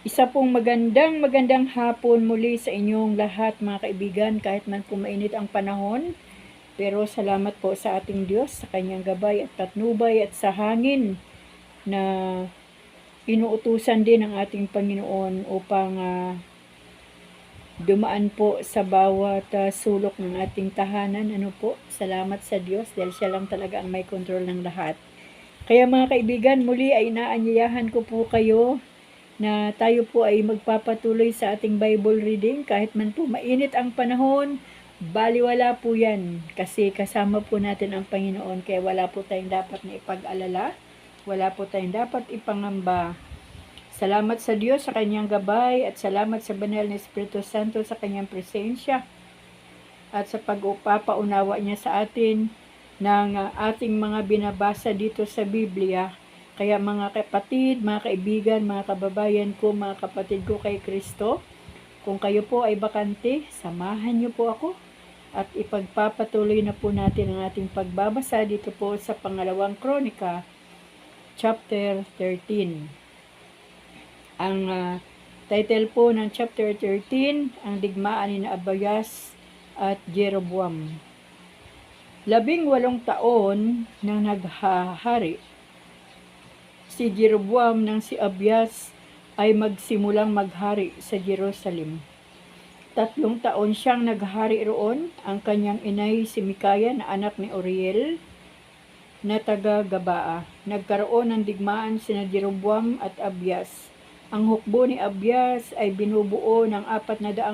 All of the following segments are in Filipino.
Isa pong magandang hapon muli sa inyong lahat mga kaibigan, kahit man po mainit ang panahon. Pero salamat po sa ating Diyos, sa kanyang gabay at patnubay at sa hangin na inuutusan din ng ating Panginoon upang dumaan po sa bawat sulok ng ating tahanan. Salamat sa Diyos dahil siya lang talaga ang may kontrol ng lahat. Kaya mga kaibigan, muli ay inaanyayahan ko po kayo na tayo po ay magpapatuloy sa ating Bible reading kahit man po mainit ang panahon. Baliwala po yan kasi kasama po natin ang Panginoon, kaya wala po tayong dapat na ipag-alala, wala po tayong dapat ipangamba. Salamat sa Diyos sa kanyang gabay at salamat sa banal na Espiritu Santo sa kanyang presensya at sa pag-upapaunawa niya sa atin ng ating mga binabasa dito sa Biblia. Kaya mga kapatid, mga kaibigan, mga kababayan ko, mga kapatid ko kay Kristo, kung kayo po ay bakante, samahan niyo po ako at ipagpapatuloy na po natin ang ating pagbabasa dito po sa pangalawang Kronika, chapter 13. Ang title po ng chapter 13, ang digmaan ni Abias at Jeroboam. 18 taon nang naghahari si Jeroboam nang si Abias ay magsimulang maghari sa Jerusalem. 3 taon siyang naghari roon. Ang kanyang inay si Mikaya na anak ni Uriel na taga Gabaa. Nagkaroon ng digmaan sina Jeroboam at Abias. Ang hukbo ni Abias ay binubuo ng 400,000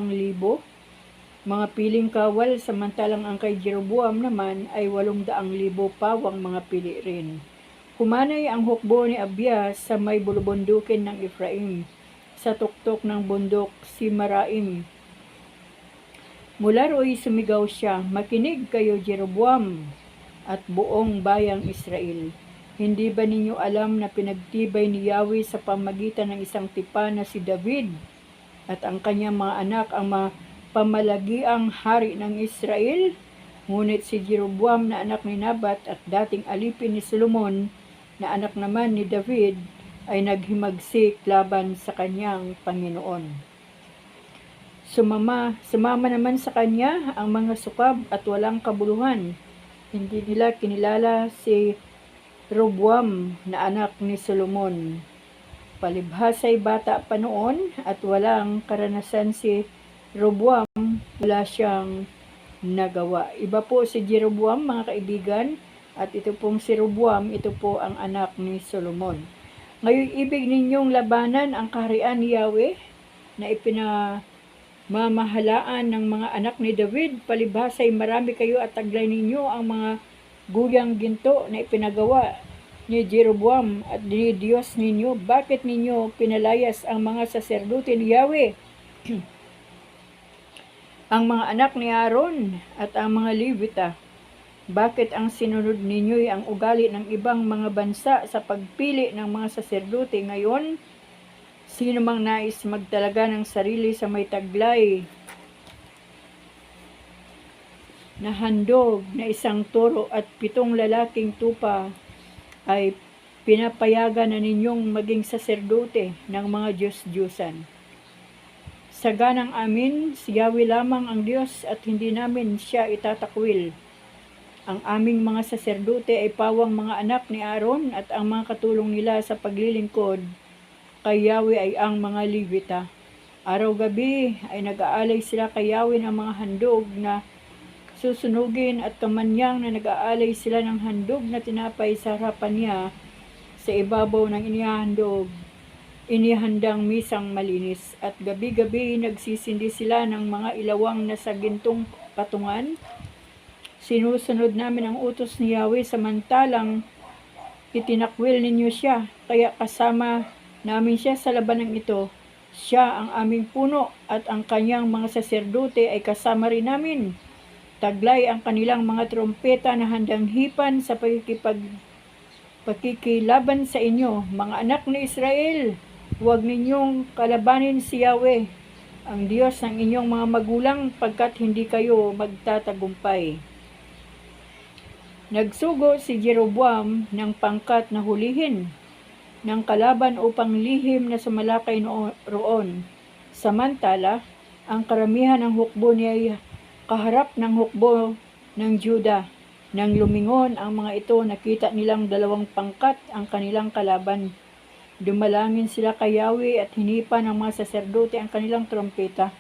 mga piling kawal, samantalang ang kay Jeroboam naman ay 800,000 pawang mga pili rin. Humanay ang hukbo ni Abias sa may bulubundukin ng Ephraim, sa tuktok ng bundok si Maraim. Mula ro'y sumigaw siya, "Makinig kayo Jeroboam at buong bayang Israel. Hindi ba ninyo alam na pinagtibay ni Yahweh sa pamagitan ng isang tipan na si David at ang kanyang mga anak ang pamalagiang hari ng Israel? Ngunit si Jeroboam na anak ni Nabat at dating alipin ni Solomon na anak naman ni David ay naghimagsik laban sa kanyang Panginoon. Sumama naman sa kanya ang mga sukab at walang kabuluhan. Hindi nila kinilala si Roboam na anak ni Solomon. Palibhasa'y bata pa noon at walang karanasan si Roboam, wala siyang nagawa." Iba po si Jeroboam mga kaibigan, at ito pong si Roboam, ito po ang anak ni Solomon. Ngayon ibig ninyong labanan ang kaharian ni Yahweh na ipinamamahalaan ng mga anak ni David. Palibhasa'y marami kayo at taglay ninyo ang mga guyang ginto na ipinagawa ni Jeroboam at ni Diyos ninyo. Bakit ninyo pinalayas ang mga saserdote ni Yahweh? Ang mga anak ni Aaron at ang mga Levita. Bakit ang sinunod ninyo'y ang ugali ng ibang mga bansa sa pagpili ng mga saserdote? Ngayon, sino mang nais magtalaga ng sarili sa may taglay na handog na 1 toro at 7 lalaking tupa ay pinapayagan na ninyong maging saserdote ng mga Diyos-Diyosan. Sa ganang amin, si Yahweh lamang ang Diyos at hindi namin siya itatakwil. Ang aming mga saserdote ay pawang mga anak ni Aaron at ang mga katulong nila sa paglilingkod kay Yahweh ay ang mga Levita. Araw-gabi ay nag-aalay sila kay Yahweh ng mga handog na susunugin at kamanyang na nag-aalay sila ng handog na tinapay sa harapan niya sa ibabaw ng inihandang misang malinis. At gabi-gabi nagsisindi sila ng mga ilawang na sa gintong patungan. Sinusunod namin ang utos ni Yahweh samantalang itinakwil ninyo siya, kaya kasama namin siya sa labanang ito. Siya ang aming puno at ang kanyang mga saserdote ay kasama rin namin. Taglay ang kanilang mga trompeta na handang hipan sa pakikilaban sa inyo. Mga anak ni Israel, huwag ninyong kalabanin si Yahweh, ang Diyos ng inyong mga magulang, pagkat hindi kayo magtatagumpay. Nagsugo si Jeroboam ng pangkat na hulihin ng kalaban upang lihim na sumalakay roon. Samantala, ang karamihan ng hukbo niya ay kaharap ng hukbo ng Juda. Nang lumingon ang mga ito, nakita nilang 2 pangkat ang kanilang kalaban. Dumalangin sila kay Yahweh at hinipan ng mga saserdote ang kanilang trompeta.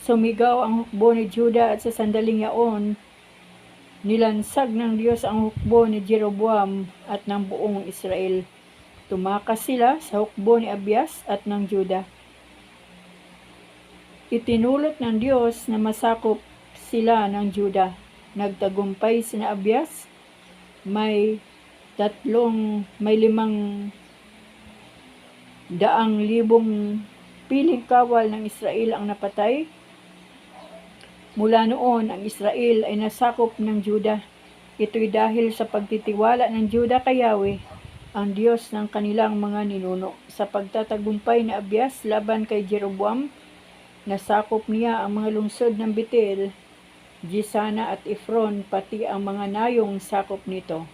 Sumigaw ang hukbo ni Juda at sa sandaling yaon, nilansag ng Diyos ang hukbo ni Jeroboam at ng buong Israel. Tumakas sila sa hukbo ni Abias at ng Juda. Itinulot ng Diyos na masakop sila ng Juda. Nagtagumpay sina Abias, may 500,000 piling kawal ng Israel ang napatay. Mula noon, ang Israel ay nasakop ng Juda. Ito'y dahil sa pagtitiwala ng Juda kay Yahweh, ang Diyos ng kanilang mga ninuno. Sa pagtatagumpay ni Abias laban kay Jeroboam, nasakop niya ang mga lungsod ng Betel, Gisana at Efron, pati ang mga nayong sakop nito.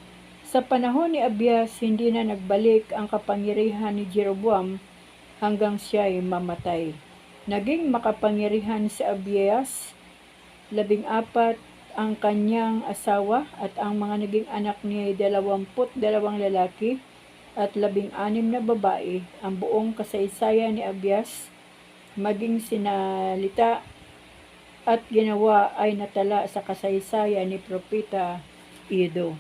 Sa panahon ni Abias, hindi na nagbalik ang kapangyarihan ni Jeroboam hanggang siya'y mamatay. Naging makapangyarihan si Abias, 14 ang kanyang asawa at ang mga naging anak niya ay 22 lalaki at 16 na babae. Ang buong kasaysayan ni Abias, maging sinalita at ginawa ay natala sa kasaysayan ni Propeta Iddo.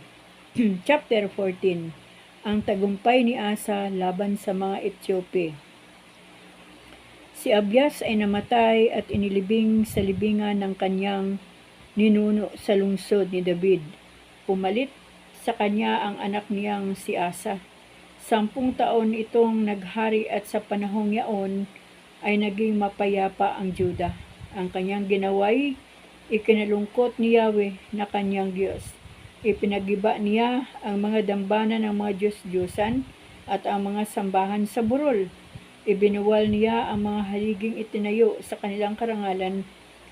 Chapter 14. Ang tagumpay ni Asa laban sa mga Etiope. Si Abias ay namatay at inilibing sa libingan ng kanyang ninuno sa lungsod ni David. Pumalit sa kanya ang anak niyang si Asa. 10 taon itong naghari at sa panahong yaon ay naging mapayapa ang Juda. Ang kanyang ginaway, ikinalungkot ni Yahweh na kanyang Diyos. Ipinagiba niya ang mga dambana ng mga Diyos-Diyosan at ang mga sambahan sa burol. Ibinuwal niya ang mga haliging itinayo sa kanilang karangalan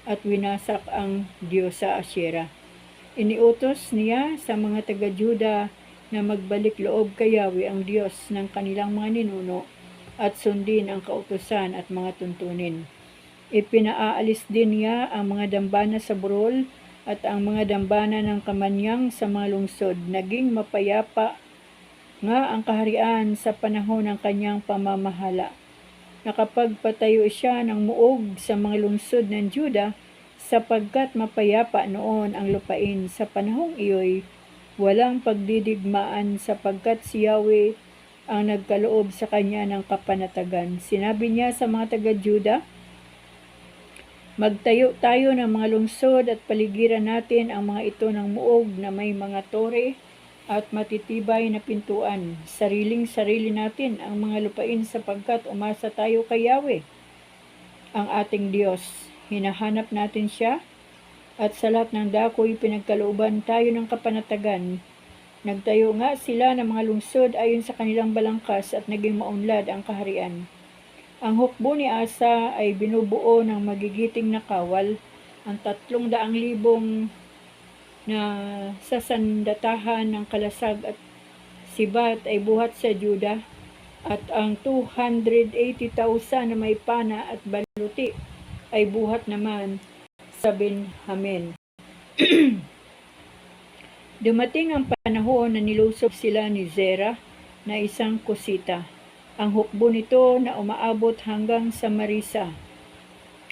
at winasak ang Diyosa Asyera. Iniutos niya sa mga taga-Juda na magbalik loob kay Yahweh ang Diyos ng kanilang mga ninuno at sundin ang kautusan at mga tuntunin. Ipinaalis din niya ang mga dambana sa burol at ang mga dambana ng kamanyang sa mga lungsod. Naging mapayapa nga ang kaharian sa panahon ng kanyang pamamahala. Nakapagpatayo siya ng muog sa mga lungsod ng Juda sapagkat mapayapa noon ang lupain. Sa panahong iyo'y walang pagdidigmaan sapagkat si Yahweh ang nagkaloob sa kanya ng kapanatagan. Sinabi niya sa mga taga-Juda, magtayo tayo ng mga lungsod at paligiran natin ang mga ito ng muog na may mga tore at matitibay na pintuan. Sariling-sarili natin ang mga lupain sapagkat umasa tayo kay Yahweh, ang ating Diyos. Hinahanap natin siya at sa lahat ng dako'y pinagkalooban tayo ng kapanatagan. Nagtayo nga sila ng mga lungsod ayon sa kanilang balangkas at naging maunlad ang kaharian. Ang hukbo ni Asa ay binubuo ng magigiting na kawal. Ang 300,000 na sasandatahan ng kalasag at sibat ay buhat sa Juda at ang 280,000 na may pana at baluti ay buhat naman sa Benjamin. Dumating ang panahon na nilusob sila ni Zerah na isang Kusita. Ang hukbo nito na umaabot hanggang sa Marisa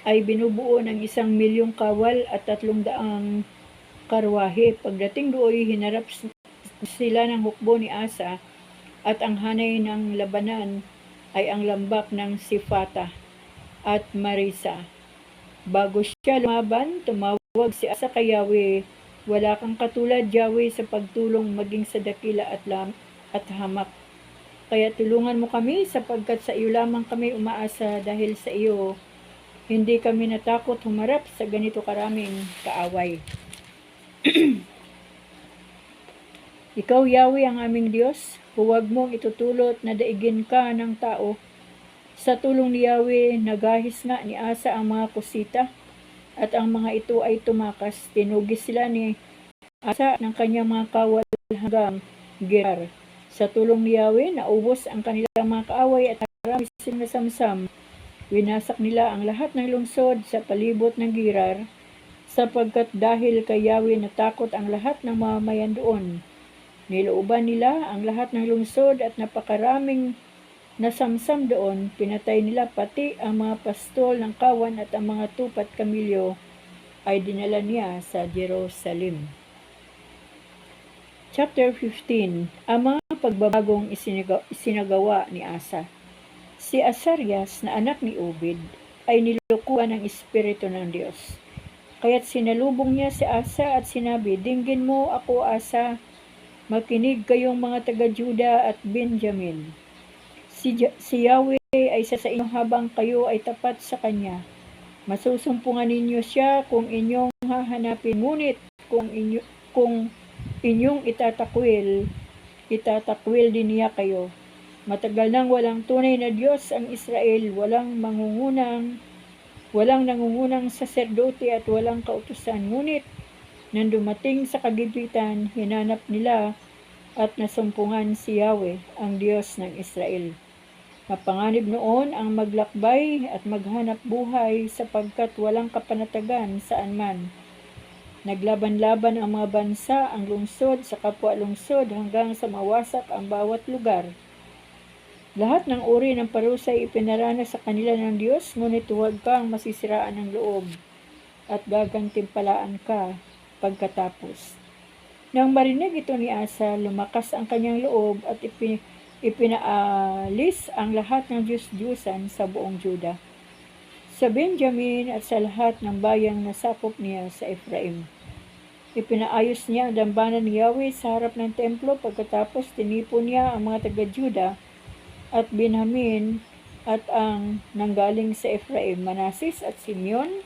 ay binubuo ng 1,000,000 kawal at 300 karwahe. Pagdating doon, hinarap sila ng hukbo ni Asa at ang hanay ng labanan ay ang lambak ng Sifata at Marisa. Bago siya lumaban, tumawag si Asa kay Yahweh, wala kang katulad, Yahweh, sa pagtulong maging sa dakila at hamak. Kaya tulungan mo kami sapagkat sa iyo lamang kami umaasa dahil sa iyo hindi kami natakot humarap sa ganito karaming kaaway. Ikaw, Yahweh, ang aming Diyos, huwag mong itutulot na daigin ka ng tao. Sa tulong ni Yahweh, nagahis nga ni Asa ang mga Kusita at ang mga ito ay tumakas. Tinugis sila ni Asa ng kanyang mga kawal hanggang Gerar. Sa tulong ni Yahweh, naubos ang kanilang mga kaaway at marami silang nasamsam. Winasak nila ang lahat ng lungsod sa palibot ng Gerar, sapagkat dahil kay Yahweh natakot ang lahat ng mamamayan doon. Nilooban nila ang lahat ng lungsod at napakaraming nasamsam doon. Pinatay nila pati ang mga pastol ng kawan at ang mga tupat kamilyo ay dinala niya sa Jerusalem. Chapter 15. Ang mga pagbabagong isinagawa ni Asa. Si Asarias na anak ni Obed ay nilukuan ng Espiritu ng Diyos. Kaya't sinalubong niya si Asa at sinabi, "Dinggin mo ako, Asa, makinig kayong mga taga-Juda at Benjamin. Si Yahweh ay sa inyo habang kayo ay tapat sa Kanya. Masusumpungan ninyo siya kung inyong hahanapin, ngunit kung inyong itatakwil din niya kayo. Matagal nang walang tunay na Diyos ang Israel, walang nangungunang saserdote at walang kautusan. Ngunit nang dumating sa kagipitan, hinanap nila at nasumpungan si Yahweh, ang Diyos ng Israel. Mapanganib noon ang maglakbay at maghanap buhay sapagkat walang kapanatagan saan man. Naglaban-laban ang mga bansa, ang lungsod sa kapwa lungsod hanggang sa mawasak ang bawat lugar. Lahat ng uri ng parusa ay ipinarana sa kanila ng Diyos, ngunit huwag kang masisiraan ng loob at gagantimpalaan ka pagkatapos." Nang marinig ito ni Asa, lumakas ang kanyang loob at ipinaalis ang lahat ng Diyos-Diyusan sa buong Juda, sa Benjamin at sa lahat ng bayang nasakop niya sa Ephraim. Ipinaayos niya ang dambana ni Yahweh sa harap ng templo. Pagkatapos tinipon niya ang mga taga-Juda at Benjamin at ang nanggaling sa Ephraim, Manases at Simeon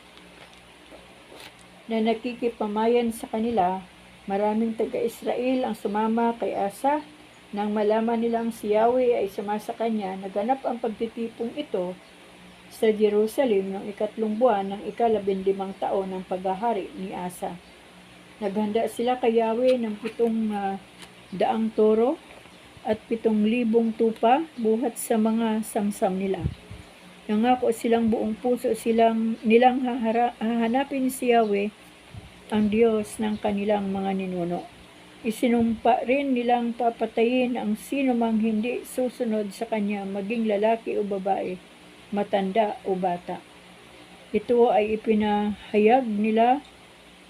na nakikipamayan sa kanila. Maraming taga-Israel ang sumama kay Asa. Nang malaman nilang si Yahweh ay sumasa kanya, naganap ang pagtitipong ito sa Jerusalem noong 3 buwan ng 15 taon ng paghahari ni Asa. Naghanda sila kay Yahweh ng 700 toro at 7,000 tupa buhat sa mga samsam nila. Nangako silang buong puso nilang hahanapin si Yahweh, ang Diyos ng kanilang mga ninuno. Isinumpa rin nilang papatayin ang sino mang hindi susunod sa kanya, maging lalaki o babae, matanda o bata. Ito ay ipinahayag nila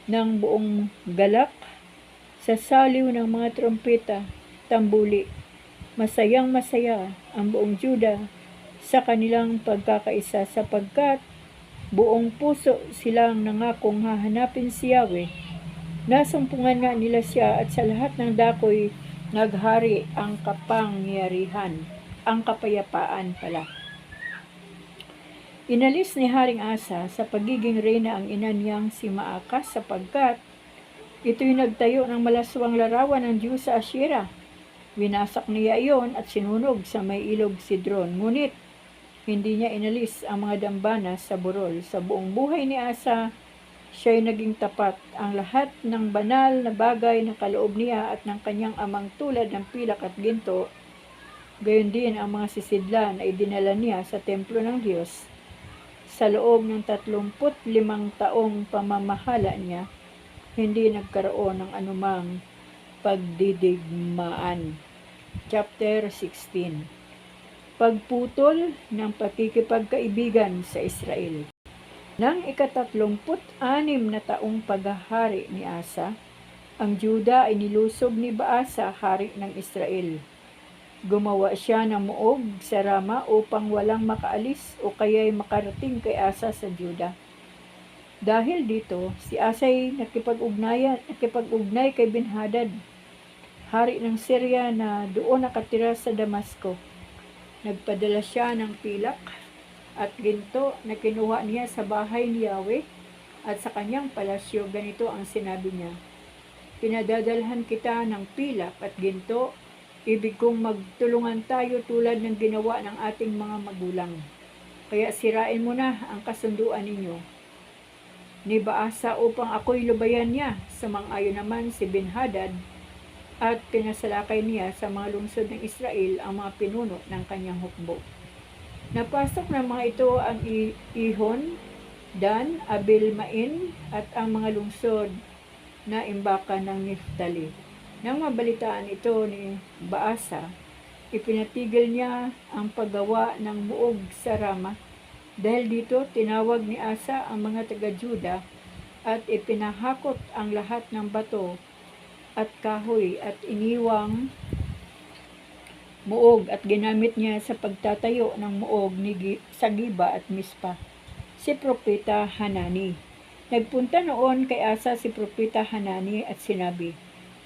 ng buong galak sa saliw ng mga trompeta, tambuli. Masayang masaya ang buong Juda sa kanilang pagkakaisa, sapagkat buong puso silang nangakong hahanapin si Yahweh. Nasumpungan nga nila siya at sa lahat ng dakoy naghari ang kapangyarihan, ang kapayapaan pala. Inalis ni Haring Asa sa pagiging reyna ang ina niyang si Maakas, sapagkat ito'y nagtayo ng malaswang larawan ng Diyos sa Asherah. Winasak niya iyon at sinunog sa may ilog Sidron. Ngunit hindi niya inalis ang mga dambana sa burol. Sa buong buhay ni Asa, siya'y naging tapat. Ang lahat ng banal na bagay na kaloob niya at ng kanyang amang tulad ng pilak at ginto, gayon din ang mga sisidlan ay dinala niya sa templo ng Diyos. Sa loob ng 35 taong pamamahala niya, hindi nagkaroon ng anumang pagdidigmaan. Chapter 16. Pagputol ng pakikipagkaibigan sa Israel. Nang 36 na taong paghahari ni Asa, ang Juda ay nilusob ni Baasa, hari ng Israel. Gumawa siya ng muog sa Rama upang walang makaalis o kaya'y makarating kay Asa sa Juda. Dahil dito, si Asa ay nakipag-ugnay kay Ben-Hadad, hari ng Syria na doon nakatira sa Damasco. Nagpadala siya ng pilak at ginto na kinuha niya sa bahay ni Yahweh at sa kanyang palasyo. Ganito ang sinabi niya, "Pinadadalhan kita ng pilak at ginto, ibig kong magtulungan tayo tulad ng ginawa ng ating mga magulang. Kaya sirain mo na ang kasunduan ninyo ni Baasa upang ako'y lubayan niya." Sumang-ayon naman si Ben-Hadad at pinasalakay niya sa mga lungsod ng Israel ang mga pinuno ng kanyang hukbo. Napasok ng mga ito ang Ihon, Dan, Abel-Maim at ang mga lungsod na imbaka ng Neftali. Nang mabalitaan ito ni Baasa, ipinatigil niya ang paggawa ng muog sa Rama. Dahil dito, tinawag ni Asa ang mga taga-Juda at ipinahakot ang lahat ng bato at kahoy at iniwang muog at ginamit niya sa pagtatayo ng muog sa Giba at Mispa. Si Propeta Hanani. Nagpunta noon kay Asa si Propeta Hanani at sinabi,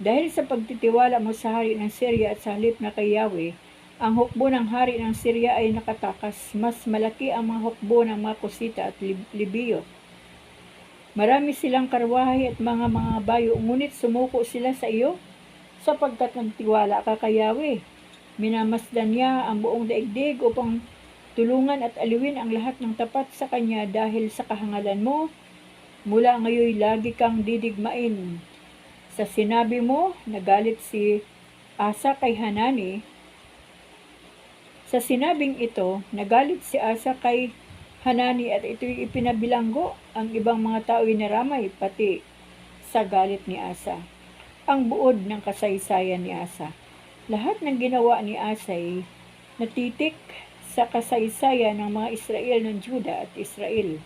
dahil sa pagtitiwala mo sa hari ng Syria at sa halip na kay Yahweh, ang hukbo ng hari ng Syria ay nakatakas. Mas malaki ang mga hukbo ng mga Kusita at Libiyo. Marami silang karwahe at mga bayo, ngunit sumuko sila sa iyo sapagkat nagtiwala ka kay Yahweh. Minamasdan niya ang buong daigdig upang tulungan at aliwin ang lahat ng tapat sa kanya dahil sa kahangalan mo. Mula ngayon lagi kang didigmain. Sa sinabi mo, nagalit si Asa kay Hanani. Sa sinabing ito, nagalit si Asa kay Hanani at ito'y ipinabilanggo ang ibang mga tao'y naramay pati sa galit ni Asa. Ang buod ng kasaysayan ni Asa. Lahat ng ginawa ni Asa ay natitik sa kasaysayan ng mga Israel ng Juda at Israel.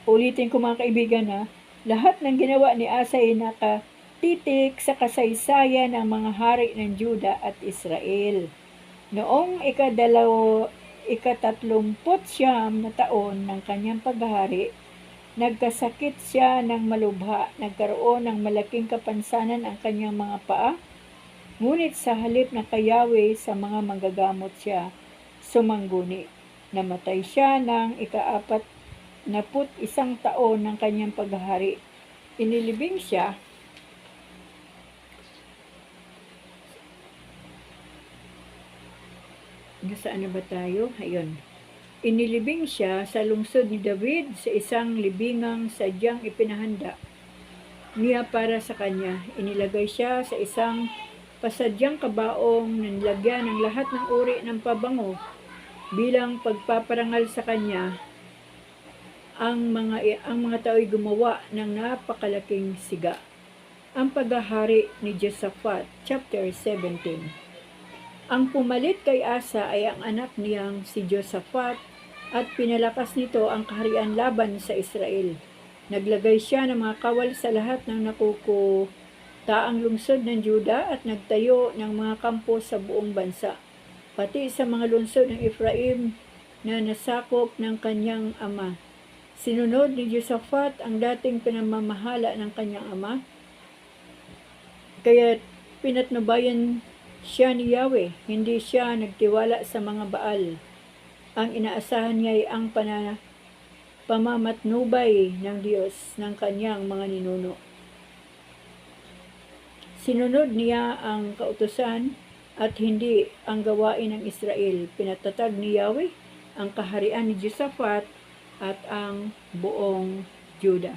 Ulitin ko mga kaibigan na lahat ng ginawa ni Asa ay nakatitik sa kasaysayan ng mga hari ng Juda at Israel. Noong ika-39 na taon ng kanyang paghahari, nagkasakit siya ng malubha, nagkaroon ng malaking kapansanan ang kanyang mga paa, ngunit sa halip na kay Yahweh sa mga manggagamot siya, sumangguni. Namatay siya ng ika-41 taon ng kanyang paghahari. Inilibing siya Nasaan na ba tayo? Ayun. Inilibing siya sa lungsod ni David sa isang libingang sadyang ipinahanda niya para sa kanya. Inilagay siya sa isang pasadyang kabaong na nilagyan ng lahat ng uri ng pabango bilang pagpaparangal sa kanya. Ang mga tao'y gumawa ng napakalaking siga. Ang paghahari ni Josaphat, chapter 17. Ang pumalit kay Asa ay ang anak niyang si Josaphat at pinalakas nito ang kaharian laban sa Israel. Naglagay siya ng mga kawal sa lahat ng nakukutaang lungsod ng Juda at nagtayo ng mga kampo sa buong bansa, pati sa mga lungsod ng Ephraim na nasakop ng kanyang ama. Sinunod ni Josaphat ang dating pinamamahala ng kanyang ama, kaya pinatnubayan siya ni Yahweh, hindi siya nagtiwala sa mga Baal. Ang inaasahan niya ay ang pamamatnubay ng Diyos ng kanyang mga ninuno. Sinunod niya ang kautusan at hindi ang gawain ng Israel. Pinatatag ni Yahweh ang kaharian ni Josaphat at ang buong Juda.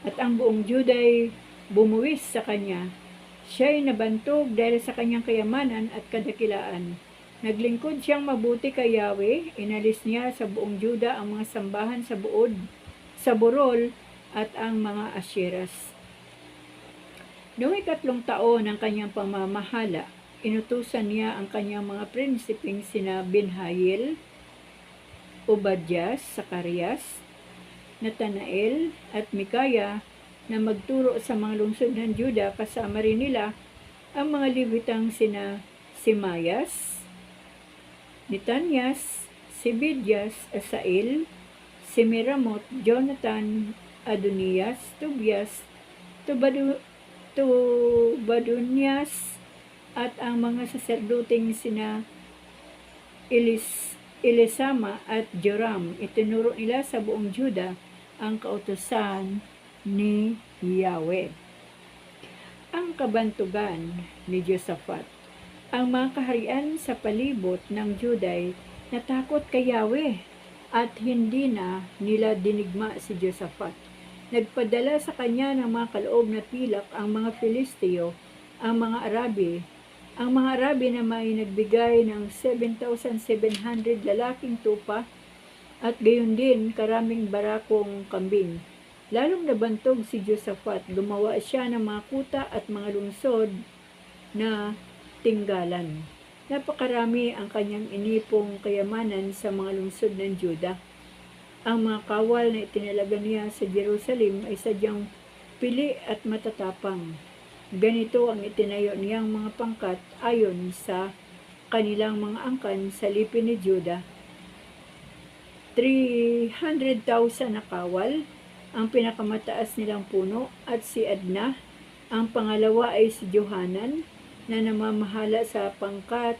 At ang buong Juda ay bumuwis sa kanya. Siya ay nabantog dahil sa kanyang kayamanan at kadakilaan. Naglingkod siyang mabuti kay Yahweh, inalis niya sa buong Juda ang mga sambahan sa Borol at ang mga Asheras. Noong 3 taon ng kanyang pamamahala, inutusan niya ang kanyang mga prinsipeng sina Benhail, Obadias, Sakarias, Natanael at Mikaya na magturo sa mga lungsod ng Juda, kasama rin nila ang mga Levitang sina Simayas, Netanyas, Sibidyas, Asael, Semiramot, Jonathan, Adonias, Tobias, Tobadonias, at ang mga saserdoteng sina Elisama at Joram. Itinuro nila sa buong Juda ang kautusan ni Yahweh. Ang kabantugan ni Josaphat. Ang mga kaharian sa palibot ng Juday natakot kay Yahweh at hindi na nila dinigma si Josaphat. Nagpadala sa kanya ng mga kaloob na pilak ang mga Filisteo, ang mga Arabi. Ang mga Arabi naman ay nagbigay ng 7,700 lalaking tupa at gayon din karaming barakong kambing. Lalong nabantog si Josaphat, gumawa siya ng mga kuta at mga lungsod na tinggalan. Napakarami ang kanyang inipong kayamanan sa mga lungsod ng Juda. Ang mga kawal na itinalaga niya sa Jerusalem ay sadyang pili at matatapang. Ganito ang itinayo niyang mga pangkat ayon sa kanilang mga angkan sa lipi ni Juda. 300,000 na kawal, ang pinakamataas nilang puno, at si Adna. Ang pangalawa ay si Johanan, na namamahala sa pangkat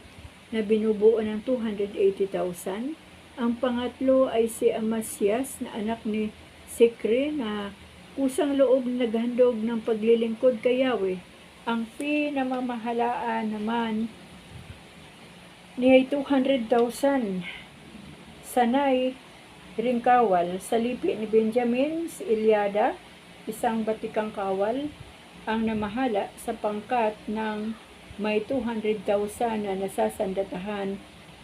na binubuo ng 280,000. Ang pangatlo ay si Amasias na anak ni Sikri na kusang loob naghandog ng paglilingkod kay Yahweh. Ang pinamamahalaan naman niya ay 200,000. Sanay ring kawal sa lipi ni Benjamin, si Eliada, isang batikang kawal, ang namahala sa pangkat ng may 200,000 na nasasandatahan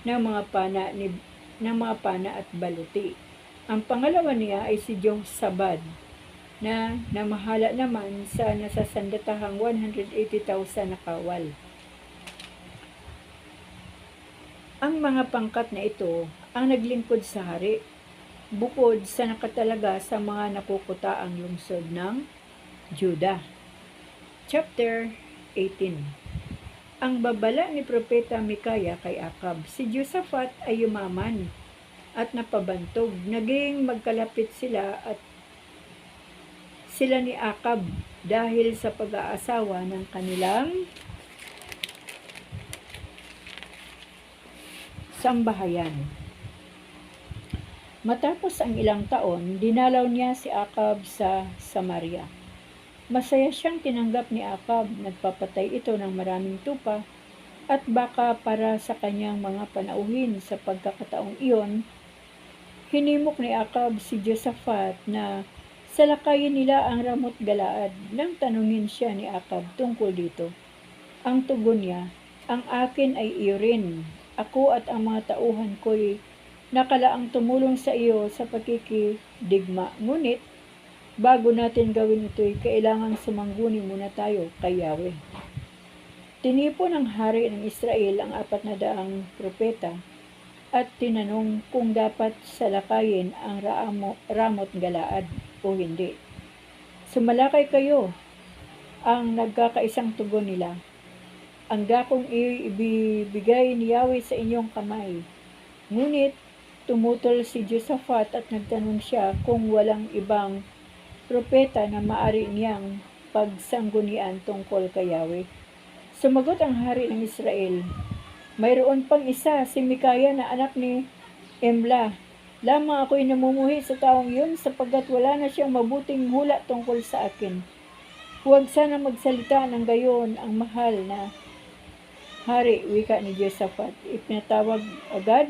ng mga pana at baluti. Ang pangalawa niya ay si Josabad na namahala naman sa nasasandatahang 180,000 na kawal. Ang mga pangkat na ito ang naglingkod sa hari, bukod sa nakatalaga sa mga nakukutaang lungsod ng Juda. Chapter 18. Ang babala ni Propeta Mikaya kay Akab. Si Josaphat ay yumaman at napabantog. Naging magkalapit sila ni Akab dahil sa pag-aasawa ng kanilang sambahayan. Matapos ang ilang taon, dinalaw niya si Akab sa Samaria. Masaya siyang tinanggap ni Akab, nagpapatay ito ng maraming tupa at baka para sa kanyang mga panauhin. Sa pagkakataong iyon, hinimok ni Akab si Josaphat na salakayin nila ang Ramot Galaad. Nang tanungin siya ni Akab tungkol dito, ang tugon niya, ang akin ay iyo rin. Ako at ang mga tauhan ko'y nakalaang tumulong sa iyo sa pakikidigma. Ngunit, bago natin gawin ito'y kailangan sumangguni muna tayo kay Yahweh. Tinipon ng hari ng Israel ang 400 propeta at tinanong kung dapat salakayin ang Ramot Galaad o hindi. Sumalakay kayo, ang nagkakaisang tugon nila. Ang dakong ibibigay ni Yahweh sa inyong kamay. Ngunit, tumutol si Josaphat at nagtanong siya kung walang ibang propeta na maari niyang pagsanggunian tungkol kay Yahweh. Sumagot ang hari ng Israel, mayroon pang isa, si Mikaya na anak ni Emla. Lamang ako'y namumuhi sa taong yun sapagkat wala na siyang mabuting hula tungkol sa akin. Huwag sana magsalita ng gayon ang mahal na hari, wika ni Josaphat. Ipinatawag agad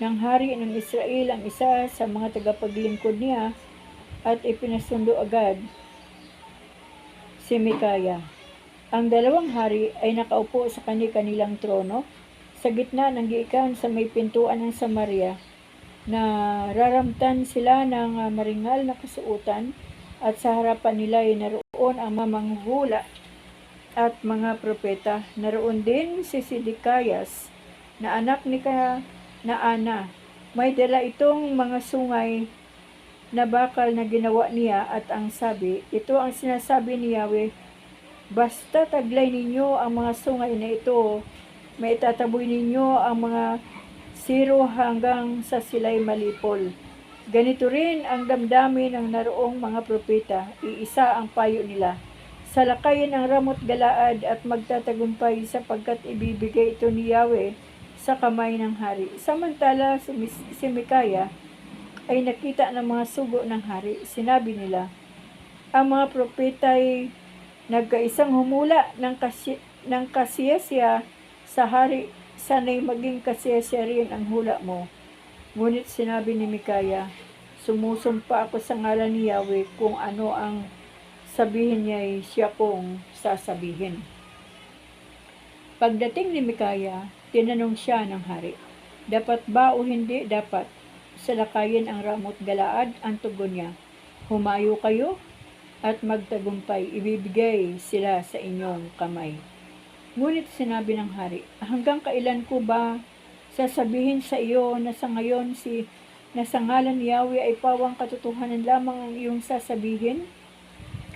ng hari ng Israel ang isa sa mga tagapaglingkod niya at ipinasundo agad si Mikaya. Ang dalawang hari ay nakaupo sa kanilang trono sa gitna ng giikan sa may pintuan ng Samaria. Nararamtan sila ng maringal na kasuotan at sa harapan nila ay naroon ang mamanghula at mga propeta. Naroon din si Sidikayas na anak ni Ana. May dala itong mga sungay na bakal na ginawa niya at ang sabi, ito ang sinasabi ni Yahweh, basta taglay ninyo ang mga sungay na ito, may itataboy ninyo ang mga siro hanggang sa sila'y malipol. Ganito rin ang damdamin ng naroong mga propeta, iisa ang payo nila. Salakayin ang Ramot Galaad at magtatagumpay sapagkat ibibigay ito ni Yahweh sa kamay ng hari. Samantala si Mikaya ay nakita ng mga sugo ng hari. Sinabi nila, ang mga propeta ay nagkaisang humula ng kasiyasya sa hari, sana'y maging kasiyasya rin ang hula mo. Ngunit sinabi ni Mikaya, Sumusumpa ako sa ngalan ni Yahweh kung ano ang sabihin niya ay siya kong sasabihin. Pagdating ni Mikaya, tinanong siya ng hari, dapat ba o hindi dapat salakayin ang Ramot Galaad? Ang tugon niya, humayo kayo at magtagumpay, ibibigay sila sa inyong kamay. Ngunit sinabi ng hari, hanggang kailan ko ba sasabihin sa iyo na sa ngayon na sa ngalan ni Yahweh ay pawang katotohanan lamang ang iyong sasabihin?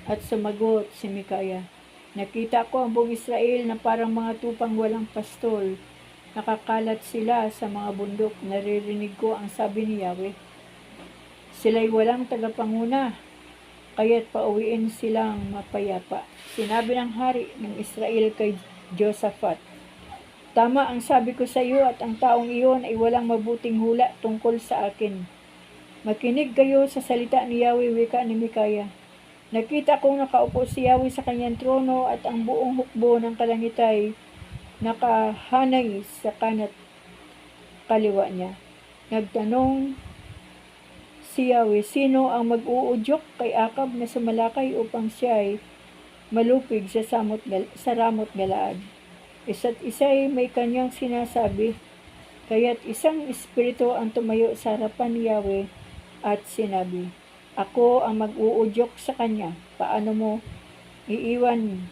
At sumagot si Mikaya, nakita ko ang buong Israel na parang mga tupang walang pastol. Nakakalat sila sa mga bundok. Naririnig ko ang sabi ni Yahweh. Sila'y walang tagapanguna, kaya't pauwiin silang mapayapa. Sinabi ng hari ng Israel kay Josaphat, tama ang sabi ko sa iyo at ang taong iyon ay walang mabuting hula tungkol sa akin. Makinig kayo sa salita ni Yahweh, wika ni Mikaya. Nakita kong nakaupo si Yahweh sa kanyang trono at ang buong hukbo ng kalangit ay nakahanay sa kanat kaliwa niya. Nagtanong si Yahweh, sino ang mag-uudyok kay Akab na sumalakay upang siya ay malupig sa Ramot Galaad? Isa't isa'y may kanyang sinasabi, kaya't isang espiritu ang tumayo sa harapan ni Yahweh at sinabi, ako ang mag-uudyok sa kanya. Paano mo iyan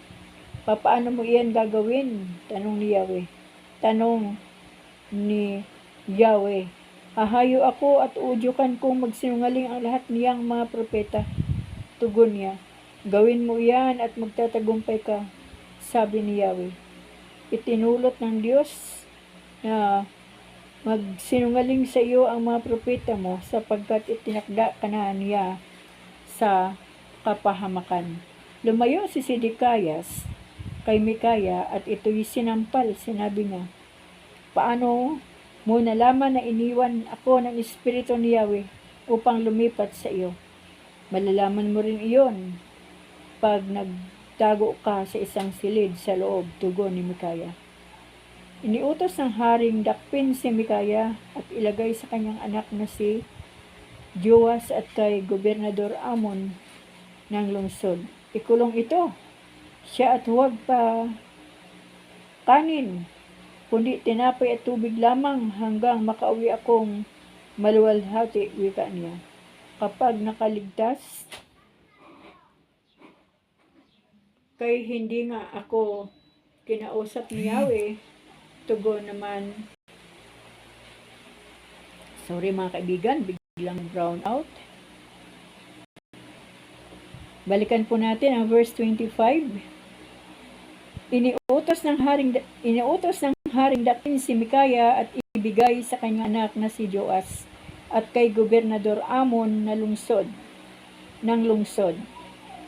gagawin? Tanong ni Yahweh. Tanong ni Yahweh, hahayo ako at uudyukan kong magsinungaling ang lahat niyang mga propeta. Tugon niya, gawin mo iyan at magtatagumpay ka. Sabi ni Yahweh, itinulot ng Diyos na magsinungaling sa iyo ang mga propeta mo sapagkat itinakda ka na niya sa kapahamakan. Lumayo si Sidikayas kay Mikaya at ito'y sinampal. Sinabi niya, paano mo nalaman na iniwan ako ng Espiritu ni Yahweh upang lumipat sa iyo? Malalaman mo rin iyon pag nagtago ka sa isang silid sa loob. Tugon ni Mikaya. Iniutos ng haring dakpin si Mikaya at ilagay sa kanyang anak na si Joas at kay Gobernador Amon ng lungsod. Ikulong ito, siya at huwag pa kanin, kundi tinapay at tubig lamang hanggang makauwi akong maluwalhati, wika niya. Kapag nakaligtas, kay hindi nga ako kinausap ni Yahweh, tugon naman. Sorry mga kaibigan, biglang brown out. Balikan po natin ang verse 25. Iniutos ng haring dakin si Mikaya at ibigay sa kanyang anak na si Joas at kay Gobernador Amon na lungsod.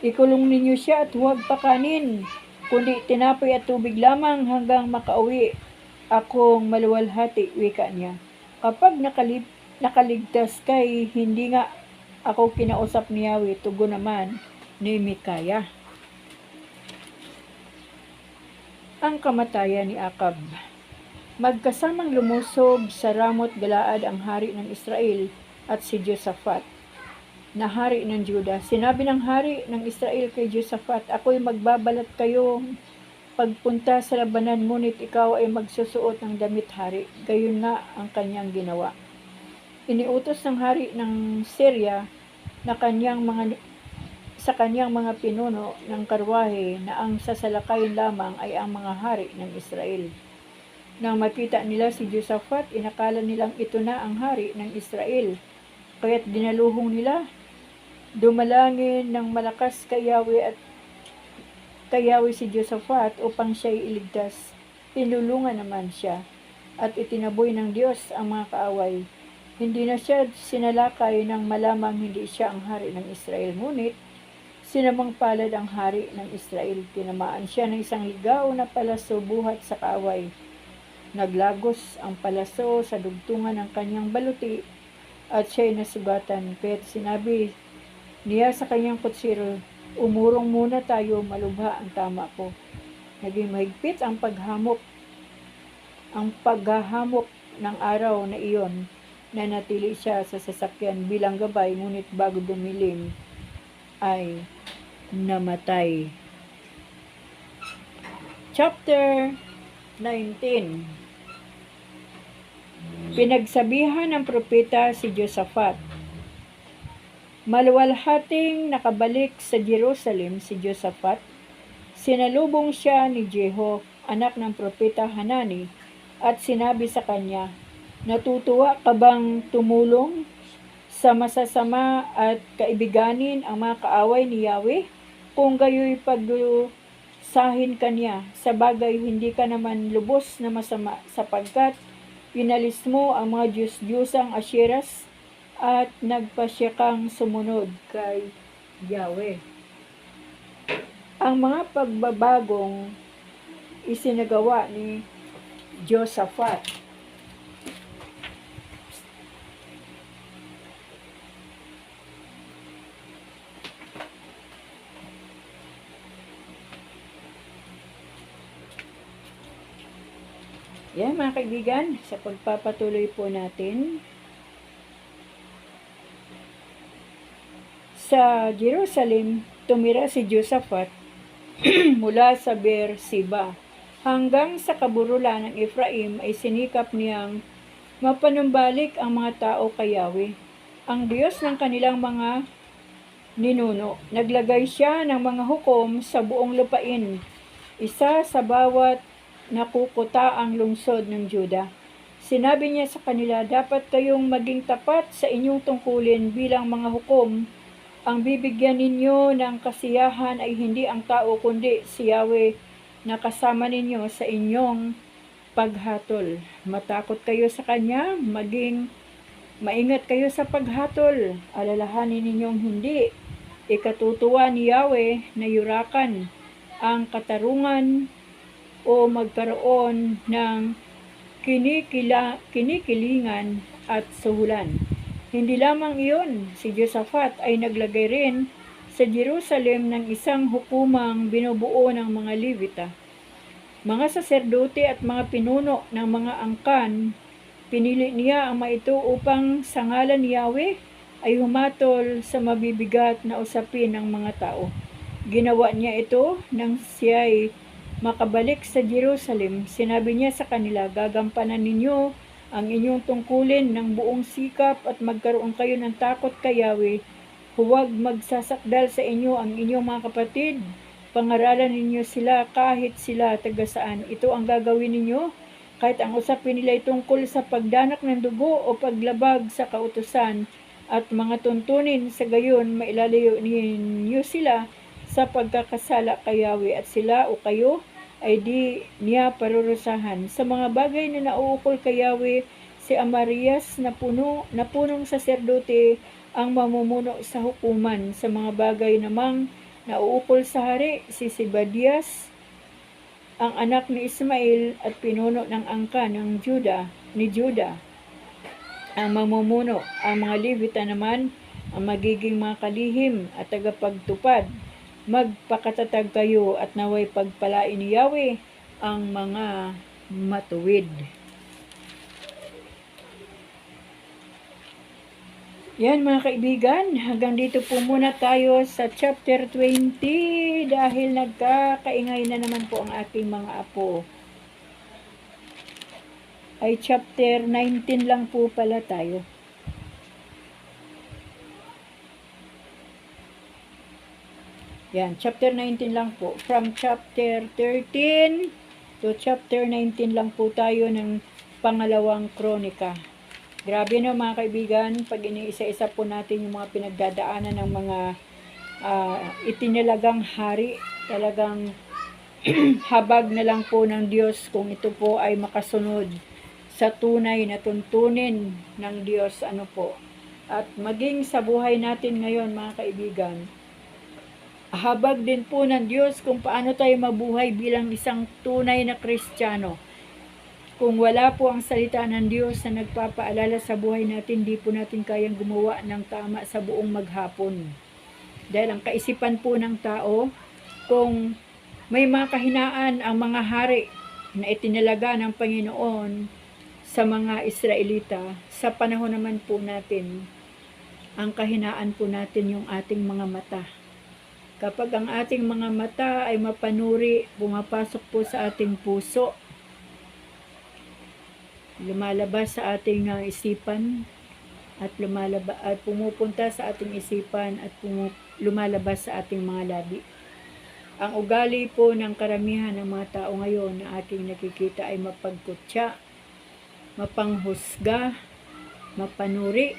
Ikulong ninyo siya at huwag pakanin, kundi tinapay at tubig lamang hanggang makauwi akong maluwalhati, wika niya. Kapag nakaligtas kay hindi nga ako kinausap ni Yahweh, tugon naman ni Mikaya. Ang kamatayan ni Akab. Magkasamang lumusob sa Ramot Galaad ang hari ng Israel at si Josaphat na hari ng Juda. Sinabi ng hari ng Israel kay Josaphat, ako'y magbabalat kayo pagpunta sa labanan, ngunit ikaw ay magsusuot ng damit hari. Gayon nga ang kanyang ginawa. Iniutos ng hari ng Syria na sa kanyang mga pinuno ng karwahe na ang sasalakayin lamang ay ang mga hari ng Israel. Nang makita nila si Josaphat, inakala nilang ito na ang hari ng Israel. Kaya't dinaluhong nila, dumalangin ng malakas kay Yahweh si Josaphat upang siya'y iligtas. Tinulungan naman siya at itinaboy ng Diyos ang mga kaaway. Hindi na siya sinalakay nang malamang hindi siya ang hari ng Israel. Ngunit sinamang palad ang hari ng Israel. Tinamaan siya ng isang ligaw na palaso buhat sa kaaway. Naglagos ang palaso sa dugtungan ng kanyang baluti at siya'y nasugatan. Kaya't sinabi niya sa kanyang kutsiro, umurong muna tayo, malubha ang tama ko. Naging mahigpit ang paghahamok ng araw na iyon nanatili siya sa sasakyan bilang gabay, ngunit bago dumilim ay namatay. Chapter 19. Pinagsabihan ng propeta si Josaphat. Maluwalhating nakabalik sa Jerusalem si Josaphat. Sinalubong siya ni Jehu, anak ng propeta Hanani, at sinabi sa kanya, "Natutuwa ka bang tumulong sa masasama at kaibiganin ang mga kaaway ni Yahweh? Kung gayoy pagdusahin ka niya, sa bagay hindi ka naman lubos na masama, sapagkat inalis mo ang mga Diyos-Diyosang Asheras at nagpasya kang sumunod kay Yahweh." Ang mga pagbabagong isinagawa ni Josaphat. Yan mga kaibigan, sa pagpapatuloy po natin sa Jerusalem, tumira si Josaphat mula sa Beersheba hanggang sa kaburulan ng Ephraim ay sinikap niyang mapanumbalik ang mga tao kay Yahweh, ang Diyos ng kanilang mga ninuno. Naglagay siya ng mga hukom sa buong lupain, isa sa bawat nakukutaang lungsod ng Juda. Sinabi niya sa kanila, "Dapat kayong maging tapat sa inyong tungkulin bilang mga hukom. Ang bibigyan ninyo ng kasiyahan ay hindi ang tao kundi si Yahweh na kasama ninyo sa inyong paghatol. Matakot kayo sa Kanya, maging maingat kayo sa paghatol. Alalahanin ninyong hindi ikatutuwa ni Yahweh na yurakan ang katarungan o magkaroon ng kinikilingan at suhulan." Hindi lamang iyon, si Josaphat ay naglagay rin sa Jerusalem ng isang hukumang binubuo ng mga Levita, mga saserdote at mga pinuno ng mga angkan. Pinili niya ang mga ito upang sa ngalan ni Yahweh ay humatol sa mabibigat na usapin ng mga tao. Ginawa niya ito nang siya'y makabalik sa Jerusalem. Sinabi niya sa kanila, "Gagampanan ninyo ang inyong tungkulin ng buong sikap at magkaroon kayo ng takot kay Yahweh. Huwag magsasakdal sa inyo ang inyong mga kapatid. Pangaralan ninyo sila kahit sila taga saan. Ito ang gagawin ninyo kahit ang usapin nila ay tungkol sa pagdanak ng dugo o paglabag sa kautusan at mga tuntunin. Sa gayon, mailalayo ninyo sila sa pagkakasala kay Yahweh at sila o kayo ay di niya parurusahan. Sa mga bagay na nauukol kay Yahweh, si Amarias na punong saserdote ang mamumuno sa hukuman. Sa mga bagay namang nauukol sa hari, si Zebadias, ang anak ni Ismail at pinuno ng angka ng Juda, ang mamumuno. Ang mga Levita naman ang magiging mga kalihim at tagapagtupad. Magpakatatag kayo at naway pagpalain ni Yahweh ang mga matuwid." Yan mga kaibigan, hanggang dito po muna tayo sa chapter 20 dahil nagkakaingay na naman po ang aking mga apo. Ay chapter 19 lang po pala tayo. Yan, chapter 19 lang po. From chapter 13 to chapter 19 lang po tayo ng pangalawang kronika. Grabe no mga kaibigan, pag iniisa-isa po natin yung mga pinagdadaanan ng mga itinalagang hari, talagang habag na lang po ng Diyos kung ito po ay makasunod sa tunay na tuntunin ng Diyos. At maging sa buhay natin ngayon mga kaibigan, habag din po ng Diyos kung paano tayo mabuhay bilang isang tunay na Kristiyano. Kung wala po ang salita ng Diyos na nagpapaalala sa buhay natin, di po natin kayang gumawa ng tama sa buong maghapon. Dahil ang kaisipan po ng tao, kung may mga kahinaan ang mga hari na itinalaga ng Panginoon sa mga Israelita, sa panahon naman po natin, ang kahinaan po natin yung ating mga mata. Kapag ang ating mga mata ay mapanuri, pumapasok po sa ating puso, lumalabas sa ating isipan, at pumupunta sa ating isipan at lumalabas sa ating mga labi. Ang ugali po ng karamihan ng mga tao ngayon na ating nakikita ay mapagkutya, mapanghusga, mapanuri.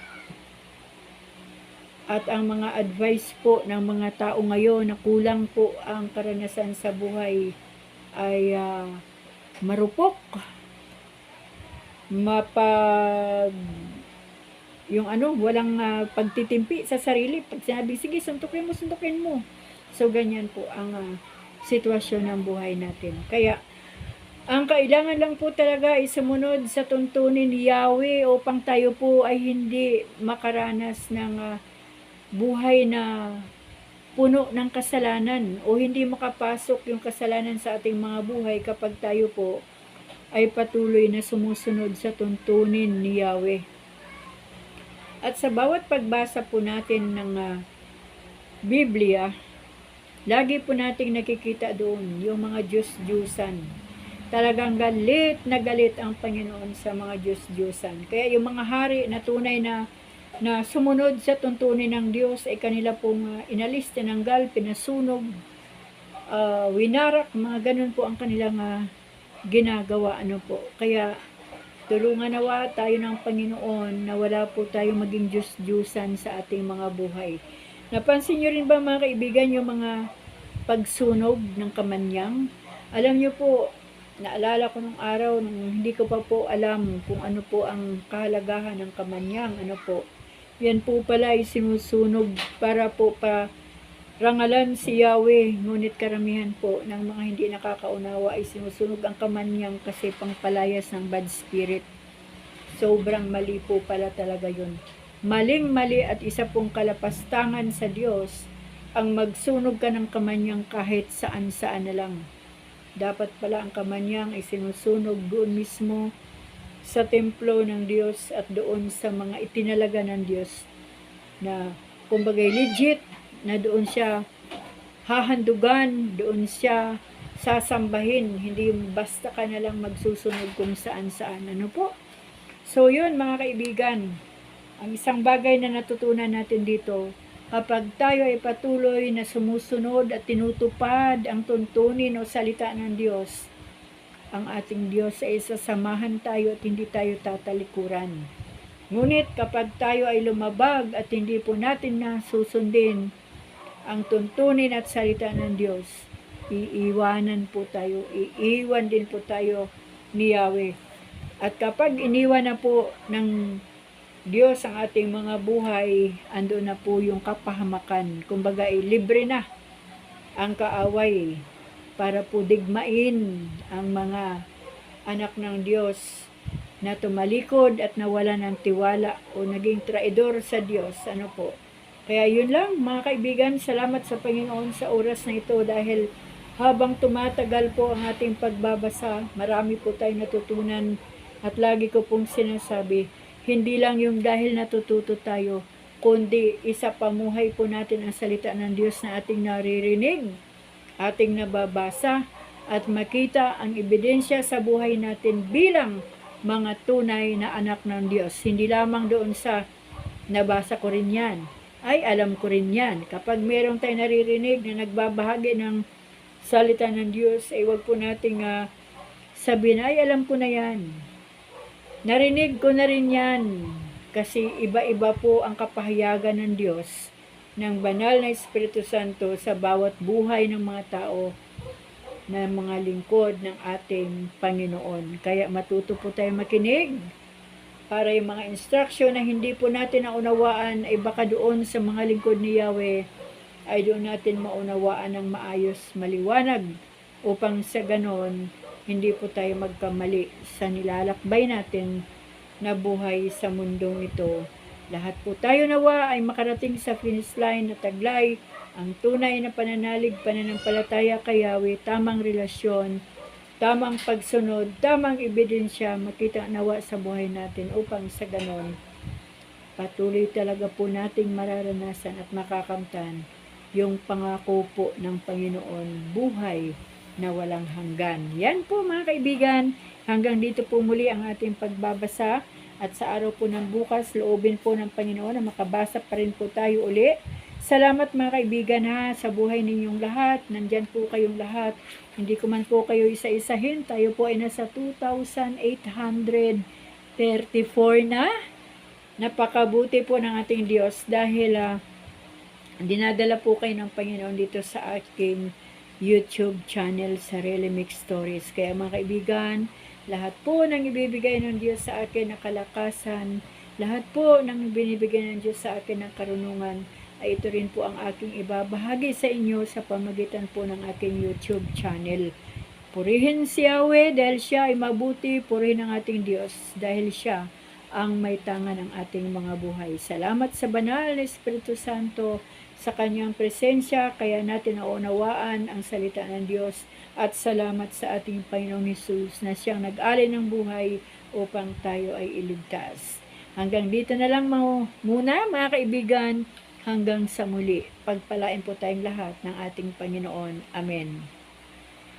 At ang mga advice po ng mga tao ngayon na kulang po ang karanasan sa buhay ay marupok, walang pagtitimpi sa sarili. Pag sinabi, sige, suntukin mo. So, ganyan po ang sitwasyon ng buhay natin. Kaya, ang kailangan lang po talaga ay sumunod sa tuntunin ni Yahweh upang tayo po ay hindi makaranas ng buhay na puno ng kasalanan o hindi makapasok yung kasalanan sa ating mga buhay kapag tayo po ay patuloy na sumusunod sa tuntunin ni Yahweh. At sa bawat pagbasa po natin ng Biblia, lagi po nating nakikita doon yung mga Diyos-Diyusan. Talagang galit na galit ang Panginoon sa mga Diyos-Diyusan. Kaya yung mga hari na tunay na sumunod sa tuntunin ng Diyos ay kanila pong inalis, tinanggal, pinasunog, winarak, mga ganun po ang kanilang ginagawa. Kaya tulungan nawa tayo ng Panginoon na wala po tayo maging Diyos-Diyusan sa ating mga buhay. Napansin nyo rin ba mga kaibigan yung mga pagsunog ng kamanyang? Alam nyo po, naalala ko nung araw, nung hindi ko pa po alam kung ano po ang kahalagahan ng kamanyang. Yan po pala ay sinusunog para po rangalan si Yahweh. Ngunit karamihan po ng mga hindi nakakaunawa ay sinusunog ang kamanyang kasi pangpalayas ng bad spirit. Sobrang mali po pala talaga yun. Maling-mali at isa pong kalapastangan sa Diyos ang magsunog ka ng kamanyang kahit saan-saan na lang. Dapat pala ang kamanyang ay sinusunog doon mismo sa templo ng Diyos at doon sa mga itinalaga ng Diyos na kumbagay legit, na doon siya hahandugan, doon siya sasambahin, hindi basta ka na lang magsusunog kung saan-saan. So yun mga kaibigan, ang isang bagay na natutunan natin dito, kapag tayo ay patuloy na sumusunod at tinutupad ang tuntunin o salita ng Diyos, ang ating Diyos ay sasamahan tayo at hindi tayo tatalikuran. Ngunit kapag tayo ay lumabag at hindi po natin na susundin ang tuntunin at salita ng Diyos, iiwan din po tayo ni Yahweh. At kapag iniwan na po ng Diyos ang ating mga buhay, ando na po yung kapahamakan. Kumbaga, libre na ang kaaway para po digmain ang mga anak ng Diyos na tumalikod at nawalan ng tiwala o naging traidor sa Diyos. Kaya yun lang mga kaibigan, salamat sa Panginoon sa oras na ito dahil habang tumatagal po ang ating pagbabasa, marami po tayong natutunan at lagi ko pong sinasabi, hindi lang yung dahil natututo tayo, kundi isa pamuhay po natin ang salita ng Diyos na ating naririnig, ating nababasa, at makita ang ebidensya sa buhay natin bilang mga tunay na anak ng Diyos. Hindi lamang doon sa nabasa ko rin yan, ay alam ko rin yan. Kapag merong tayo naririnig na nagbabahagi ng salita ng Diyos, ay wag po nating sabihin, ay alam ko na yan. Narinig ko na rin yan. Kasi iba-iba po ang kapahayagan ng Diyos, ng banal na Espiritu Santo sa bawat buhay ng mga tao na mga lingkod ng ating Panginoon. Kaya matuto po tayo makinig para yung mga instruction na hindi po natin naunawaan ay baka doon sa mga lingkod ni Yahweh ay doon natin maunawaan ng maayos, maliwanag upang sa ganon hindi po tayo magkamali sa nilalakbay natin na buhay sa mundong ito. Lahat po tayo nawa ay makarating sa finish line na taglay ang tunay na pananalig, pananampalataya kay Yahweh, tamang relasyon tamang pagsunod, tamang ebidensya makita nawa sa buhay natin upang sa ganon patuloy talaga po nating mararanasan at makakamtan yung pangako po ng Panginoon, buhay na walang hanggan. Yan po mga kaibigan, hanggang dito po muli ang ating pagbabasa at sa araw po ng bukas, loobin po ng Panginoon na makabasa pa rin po tayo uli. Salamat mga kaibigan ha, sa buhay ninyong lahat, nandyan po kayong lahat. Hindi ko man po kayo isa-isahin, tayo po ay nasa 2,834 na. Napakabuti po ng ating Diyos dahil dinadala po kayo ng Panginoon dito sa aking YouTube channel, Sarili Mix Stories. Kaya mga kaibigan, lahat po ng ibibigay ng Diyos sa akin na kalakasan, lahat po ng binibigay ng Diyos sa akin ng karunungan, ay ito rin po ang aking ibabahagi sa inyo sa pamagitan po ng aking YouTube channel. Purihin si Yahweh dahil siya ay mabuti, purihin ang ating Diyos dahil siya ang may tangan ng ating mga buhay. Salamat sa banal na Espiritu Santo sa kanyang presensya, kaya natin naunawaan ang salita ng Diyos at salamat sa ating Panginoong Hesus na siyang nag-alay ng buhay upang tayo ay iligtas. Hanggang dito na lang muna mga kaibigan, hanggang sa muli. Pagpalain po tayong lahat ng ating Panginoon. Amen.